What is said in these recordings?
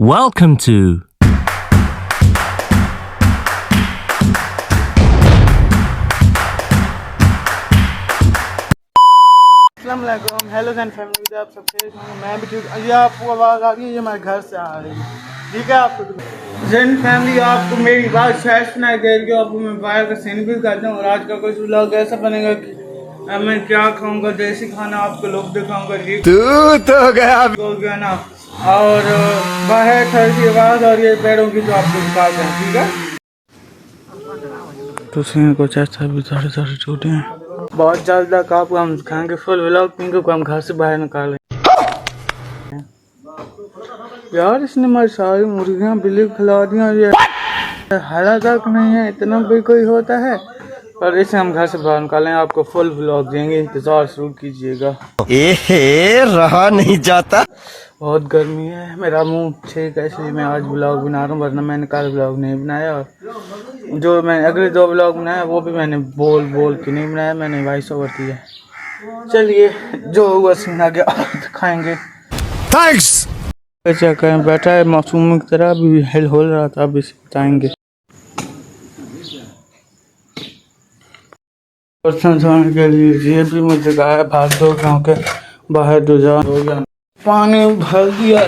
Welcome to अस्सलामुअलैकुम, hello and family, आप सब ठीक होंगे। मैं भी ठीक। ये आपको आवाज़ आ रही है, ये मेरे घर से आ रही है, ठीक है। आपको जैन फैमिली, आपको मेरी बात शायद सुनाई दे रही है। आपको मैं बाहर का सीन भी करता हूँ और आज का कुछ व्लॉग ऐसा बनेगा कि मैं क्या खाऊंगा, देसी खाना आपको लोग दिखाऊंगा। तू तो गया ना। और बाहर थोड़ी सी आवाज़ और ये पैरों की, तो आपको दिखाते हैं, ठीक है। तो सीन कुछ ऐसा भी सारे टूटे हैं। बहुत जल्द तक आपको हम खाएंगे फुल व्लॉग, क्योंकि हम घर से बाहर निकाले यार। इसने हमारी सारी मुर्गियां बिल्ली खिला दिया। ये हरा तक नहीं है, इतना भी कोई होता है। और इसे हम घर से बाहर निकालें, आपको फुल व्लॉग देंगे, इंतजार शुरू कीजिएगा। रहा नहीं जाता। बहुत गर्मी है, मेरा मुंह ठीक है, इसलिए मैं आज व्लॉग बना रहा हूँ, वरना मैंने कल व्लॉग नहीं बनाया। और जो मैंने अगले 2 व्लॉग बनाया वो भी मैंने बोल के नहीं बनाया, मैंने वॉइस ओवर किया। चलिए, जो हुआ सीन आ गया दिखाएंगे। थैंक्स। चेक करें, बैठा है मासूम की तरह, अभी हिल हो रहा था, अभी बताएंगे। के लिए ये भी मुझे कहा है, भाग दो गाँव के बाहर, तो जा हो गया, पानी भर दिया।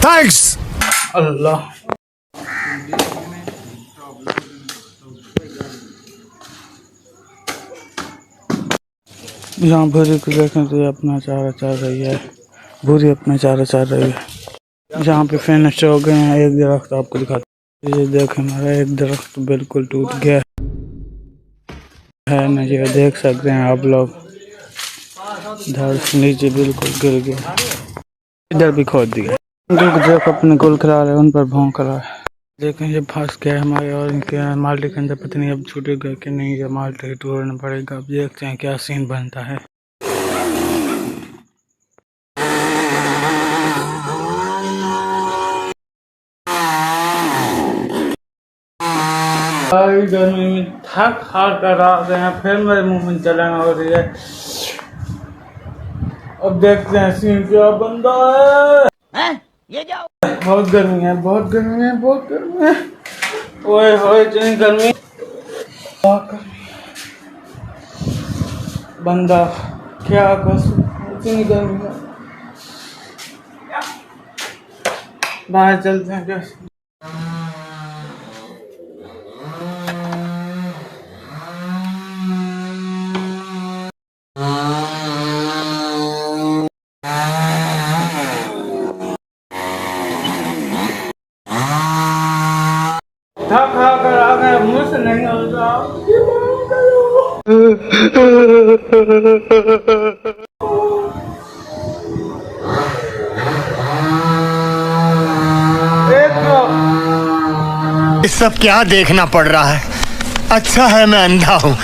थैंक्स अल्लाह। यहाँ भूरी को देखें तो ये अपना चारा चार रही है, भूरी अपना चारा चार रही है। जहाँ पे फिनिश हो गए हैं, एक दरख्त आपको दिखाते हैं। ये देखें, हमारा एक दरख्त बिल्कुल टूट गया है ना, ये देख सकते हैं आप लोग। इधर नीचे बिल्कुल गिर गया, इधर भी खोद दिया। जो अपने गोल करा रहे हैं उन पर भौंक रहा है। देखें, ये फंस गया है हमारे, और इनके माल्टे के अंदर पता नहीं अब छूटेगा कि नहीं, ये माल्टे तोड़ना पड़ेगा। अब देखते हैं क्या सीन बनता है। गर्मी में थक हार कर आ गए हैं, फिर मेरे मुंह में जलन हो रही है। अब देखते हैं सीन क्या बनता है। ये जाओ। बहुत गर्मी है, बहुत गर्मी है, बहुत गर्मी है। ओए होए, इतनी गर्मी, बंदा क्या कर सकता, इतनी गर्मी है। बाहर चलते हैं कैसे। थक खा कर आ गए, मुझसे नहीं होता। ये सब क्या देखना पड़ रहा है। अच्छा है मैं अंधा हूँ।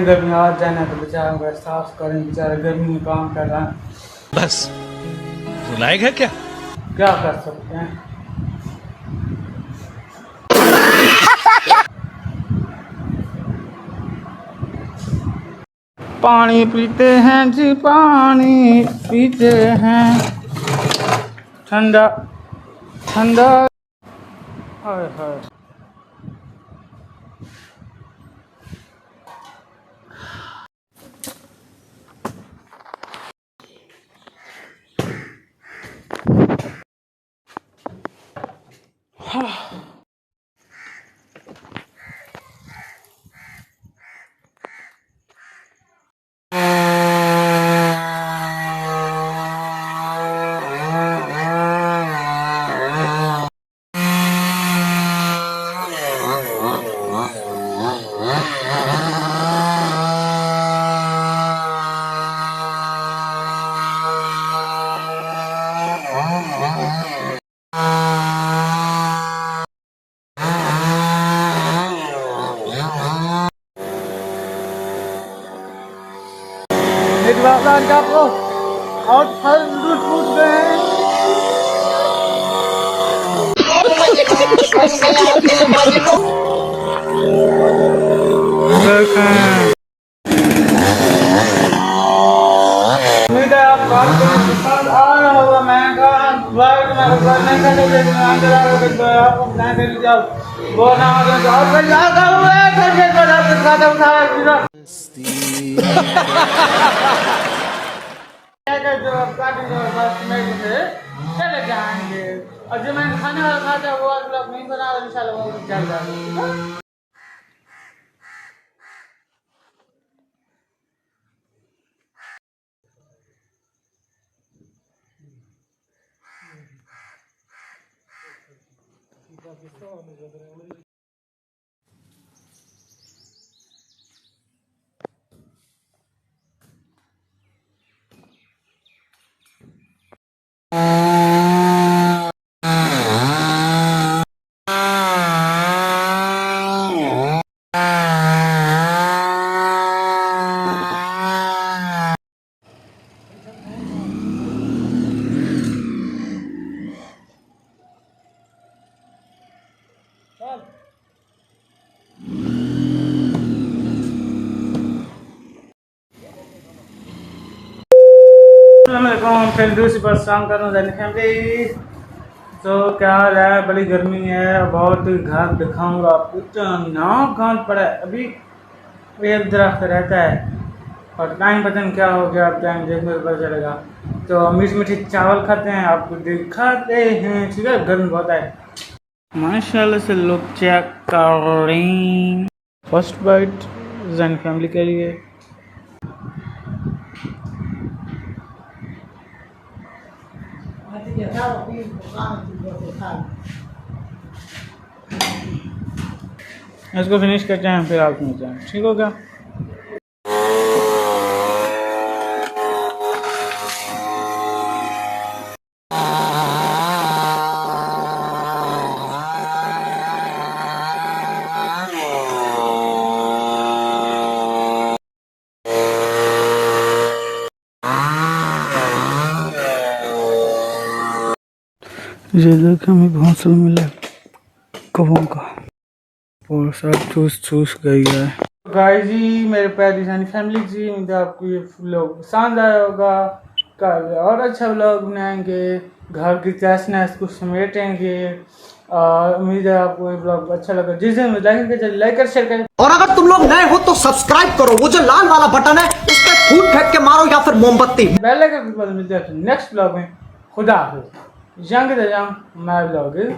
गर्मी आ जाना तो बेचारा को एहसास करें, बेचारा गर्मी में काम कर रहा है। बस रुलाएगा क्या कर सकते हैं। पानी पीते हैं जी, पानी पीते हैं, ठंडा ठंडा। हाय हाय, लान का आपको और फल टूट गए हैं। चले जाएंगे और जो मैंने खाने वाला खाता है वो ब्लॉग नहीं बना रहा इंशाल्लाह वो चल जाएगा। अस्सलामुअलैकुम, फिर दूसरी बार शाम कर रहा फैमिली। तो क्या हाल है, बड़ी गर्मी है, बहुत घास दिखाऊंगा आपको। इतना घास पड़ा है, अभी एक दरख्त रहता है और टाइम पता नहीं क्या हो गया, आप टाइम देखने पता चलेगा। तो मीठी मीठी चावल खाते हैं, आपको दिखाते हैं, ठीक है। गर्मी बहुत है माशाल्लाह से, लोग चेक करें। फर्स्ट बाइट जैन फैमिली के लिए। इसको फिनिश करते हैं, फिर आप मिलते हैं, ठीक हो गया। ये देख हमें घोंसला मिला कौवों का और सब चूस गई है। गाइस जी, मेरे प्यारी जानी फैमिली जी, उम्मीद है आपको ये व्लॉग पसंद आया होगा। कल और अच्छा व्लॉग बनाएंगे, घर की तहस को समेटेंगे। उम्मीद है आपको ये व्लॉग अच्छा लगा। जिसे लाइक कर शेयर करें, और अगर तुम लोग नए हो तो सब्सक्राइब करो। वो जो लाल वाला बटन है उस पर फूट फेंक के मारो या फिर मोमबत्ती। बेल आइकन के बाद मिलते हैं नेक्स्ट व्लॉग में। खुदा हाफिज़। जंग मैं व्लॉग इज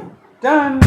डन।